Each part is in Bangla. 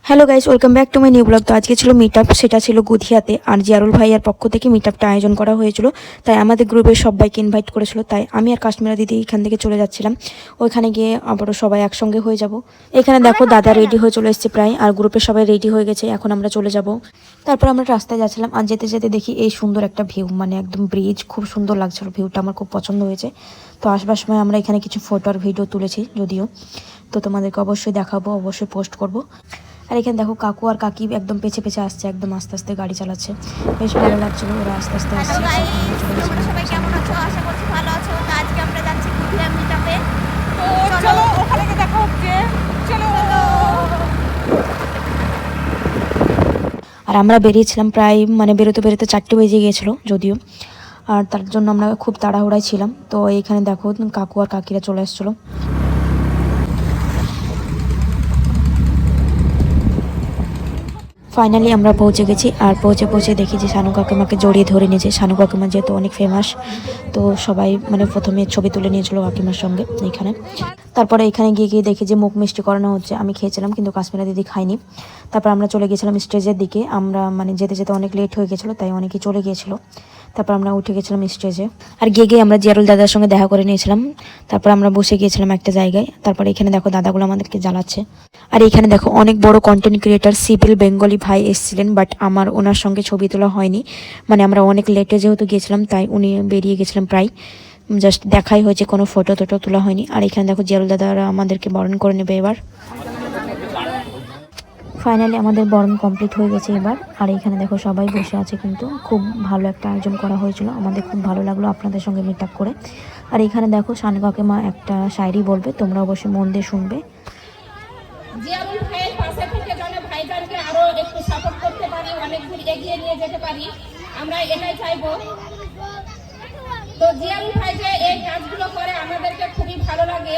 Hello guys, welcome back to my new blog. তো আজকে ছিল মিট আপ, সেটা ছিল গুধিয়াতে। আর জিয়ারুল ভাইয়ার পক্ষ থেকে মিট আপটা আয়োজন করা হয়েছিল, তাই আমাদের গ্রুপের সবাইকে ইনভাইট করেছিল। তাই আমি আর কাশ্মীরা দিদি এখান থেকে চলে যাচ্ছিলাম, ওইখানে গিয়ে আবারও সবাই একসঙ্গে হয়ে যাব। এখানে দেখো দাদা রেডি হয়ে চলে এসেছে প্রায়, আর গ্রুপের সবাই রেডি হয়ে গেছে, এখন আমরা চলে যাব। তারপর আমরা রাস্তায় যাচ্ছিলাম, আর যেতে যেতে দেখি এই সুন্দর একটা ভিউ, মানে একদম ব্রিজ, খুব সুন্দর লাগছিল ভিউটা, আমার খুব পছন্দ হয়েছে। তো আসবার সময় আমরা এখানে কিছু ফটো আর ভিডিও তুলেছি যদিও, তো তোমাদেরকে অবশ্যই দেখাবো, অবশ্যই পোস্ট করব। আর এখানে দেখো কাকু আর কাকি একদম পেছে পেছে আসছে, একদম আস্তে আস্তে গাড়ি চালাচ্ছে, বেশ ভালো লাগছিল, ওরা আস্তে আস্তে আসছে। সবাই কেমন আছো? আশা করছি ভালো আছো। আজকে আমরা যাচ্ছি কুঠিয়া মিটআপে। তো চলো ওখানে গিয়ে দেখা হচ্ছে। চলো। আর আমরা বেরিয়েছিলাম প্রায়, মানে বেরোতে বেরোতে 4টে বেজে গিয়েছিল যদিও, আর তার জন্য আমরা খুব তাড়াহুড়ায় ছিলাম। তো এইখানে দেখো কাকু আর কাকিরা চলে এসেছিলো। ফাইনালি আমরা পৌঁছে গেছি, আর পৌঁছে দেখি যে শানু কাকিমাকে জড়িয়ে ধরে নিয়েছে। শানু কাকিমা যেহেতু অনেক ফেমাস, তো সবাই মানে প্রথমে ছবি তুলে নিয়েছিল কাকিমার সঙ্গে এখানে। তারপরে এখানে গিয়ে দেখি যে মুখ মিষ্টি করানো হচ্ছে, আমি খেয়েছিলাম কিন্তু কাশ্মীরা দিদি খাইনি। তারপর আমরা চলে গেছিলাম স্টেজের দিকে, আমরা মানে যেতে যেতে অনেক লেট হয়ে গেছিলো, তাই অনেকেই চলে গিয়েছিল। তারপর আমরা উঠে গেছিলাম স্টেজে, আর গিয়ে আমরা জিয়ারুল দাদার সঙ্গে দেখা করে নিয়েছিলাম। তারপর আমরা বসে গিয়েছিলাম একটা জায়গায়। তারপর এখানে দেখো দাদাগুলো আমাদেরকে জ্বালাচ্ছে। আর এখানে দেখো অনেক বড় কন্টেন্ট ক্রিয়েটার সিভিল বেঙ্গলি ভাই এসেছিলেন, বাট আমার ওনার সঙ্গে ছবি তোলা হয়নি, মানে আমরা অনেক লেটে যেহেতু গিয়েছিলাম তাই উনি বেরিয়ে গেছিলাম প্রায়, জাস্ট দেখাই হয়েছে, কোনো ফটো টোটো তোলা হয়নি। আর এখানে দেখো জিয়ারুল দাদারা আমাদেরকে বরণ করে নেবে এবার। ফাইনালি আমাদের বরণ কমপ্লিট হয়ে গেছে এবার। আর এখানে দেখো সবাই বসে আছে, কিন্তু খুব ভালো একটা আয়োজন করা হয়েছিল, আমাদের খুব ভালো লাগলো আপনাদের সঙ্গে মিট আপ করে। আর এখানে দেখো শানু কাকিমা একটা শায়রি বলবে, তোমরা অবশ্যই মন দিয়ে শুনবে। জিয়ারুল ভাইয়ের পাশে থেকে যেন ভাইজানকে আরো একটু সাপোর্ট করতে পারি, অনেক দূর এগিয়ে নিয়ে যেতে পারি, আমরা এটাই চাইবো। তো জিয়ারুল ভাই যে এই কাজগুলো করে আমাদেরকে খুবই ভালো লাগে।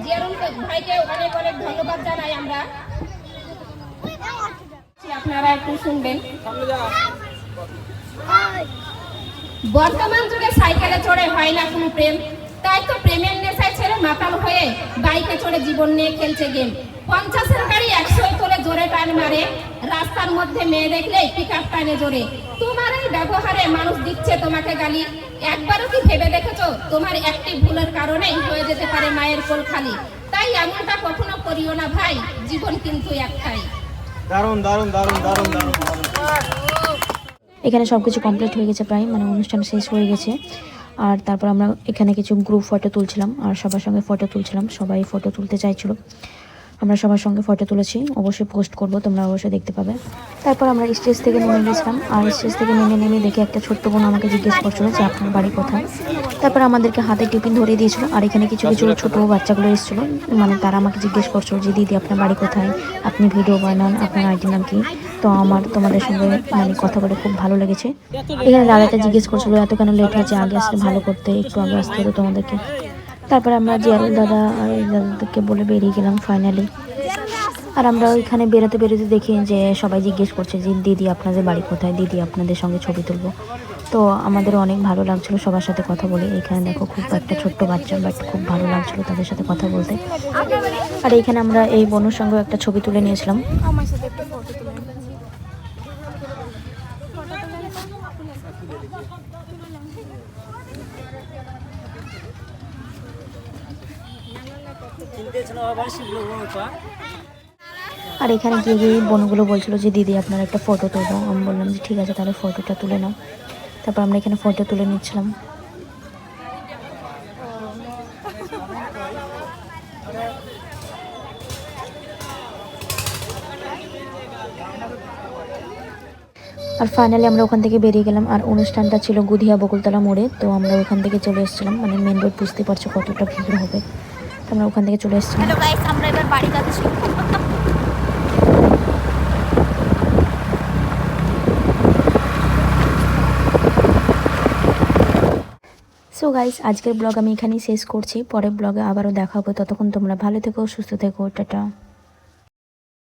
জিয়ারুল ভাইকে অনেক অনেক ধন্যবাদ জানাই আমরা। আপনারা একটু শুনবেন। বর্তমান যুগে সাইকেলে চড়ে হয় না কোনো প্রেম, তাই তো প্রেমের নেশায় ছেড়ে মাতাল হয়ে বাইকে চড়ে জীবন নিয়ে খেলছে গেম। 50-এর গাড়ি 100 তোলে জোরে টান মারে, রাস্তার মধ্যে মেয়ে দেখলে পিকআপ টানে জোরে। তোমার এই ব্যবহারে মানুষ দিচ্ছে তোমাকে গালি, একবারও কি ভেবে দেখেছো তোমার একটি ভুলের কারণেই হয়ে যেতে পারে মায়ের কোল খালি। তাই এমনটা কখনো করিও না ভাই, জীবন কিন্তু একটাই। দারুণ দারুণ দারুণ দারুণ দারুণ। এখানে সব কিছু কমপ্লিট হয়ে গেছে প্রায়, মানে অনুষ্ঠান শেষ হয়ে গেছে। আর তারপর আমরা এখানে কিছু গ্রুপ ফটো তুলছিলাম, আর সবার সঙ্গে ফটো তুলছিলাম, সবাই ফটো তুলতে চাইছিল। আমরা সবার সঙ্গে ফটো তুলেছি, অবশ্যই পোস্ট করব, তোমরা অবশ্যই দেখতে পাবে। তারপর আমরা স্টেজ থেকে নেমে গেছিলাম, আর স্টেজ থেকে নেমে দেখে একটা ছোট্ট বোন আমাকে জিজ্ঞেস করছিল যে আপনার বাড়ি কোথায়। তারপর আমাদেরকে হাতে টিফিন ধরিয়ে দিয়েছিল, আর এখানে কিছু কিছু ছোটো বাচ্চাগুলো এসেছিলো, মানে তারা আমাকে জিজ্ঞেস করছিল যে দিদি আপনার বাড়ি কোথায়, আপনি ভিডিও বানান, আপনার আইডি নাম কি। তো আমার তোমাদের সঙ্গে মানে কথা বলে খুব ভালো লেগেছে। এখানে দাদাটা জিজ্ঞেস করছিল এত কেন লেট হয়েছে, আগে আসলে ভালো করতে, একটু আগে আসতে হতো তোমাদেরকে। তারপরে আমরা জিয়ারুল দাদা আর এই দাদাদেরকে বলে বেরিয়ে গেলাম ফাইনালি। আর আমরা ওইখানে বেরোতে বেরোতে দেখি যে সবাই জিজ্ঞেস করছে যে দিদি আপনাদের বাড়ি কোথায়, দিদি আপনাদের সঙ্গে ছবি তুলবো। তো আমাদেরও অনেক ভালো লাগছিলো সবার সাথে কথা বলে। এখানে দেখো খুব একটা ছোট্ট বাচ্চা, বাট খুব ভালো লাগছিলো তাদের সাথে কথা বলতে। আর এইখানে আমরা এই বোনের সঙ্গে একটা ছবি তুলে নিয়েছিলাম। আর এখানে গিয়ে বোনগুলো বলছিল যে দিদি আপনার একটা ফটো তুলবো, আমি বললাম যে ঠিক আছে তাহলে ফটোটা তুলে নাও। তারপর আমরা এখানে ফটো তুলে নিচ্ছিলাম। আর ফাইনালি আমরা ওখান থেকে বেরিয়ে গেলাম, আর অনুষ্ঠানটা ছিল গুধিয়া বকুলতলা মোড়ে। তো আমরা ওখান থেকে চলে এসেছিলাম, মানে মেন রোড, বুঝতে পারছো কতটা ভিড় হবে। তো আমরা ওখান থেকে চলে এসেছিলাম। হ্যালো গাইস, আমরা এবার বাড়ি যাচ্ছি। সো গাইস, আজকের ব্লগ আমি এখানেই শেষ করছি, পরের ব্লগে আবারও দেখা হবে। ততক্ষণ তোমরা ভালো থেকো, সুস্থ থেকো, টাটা।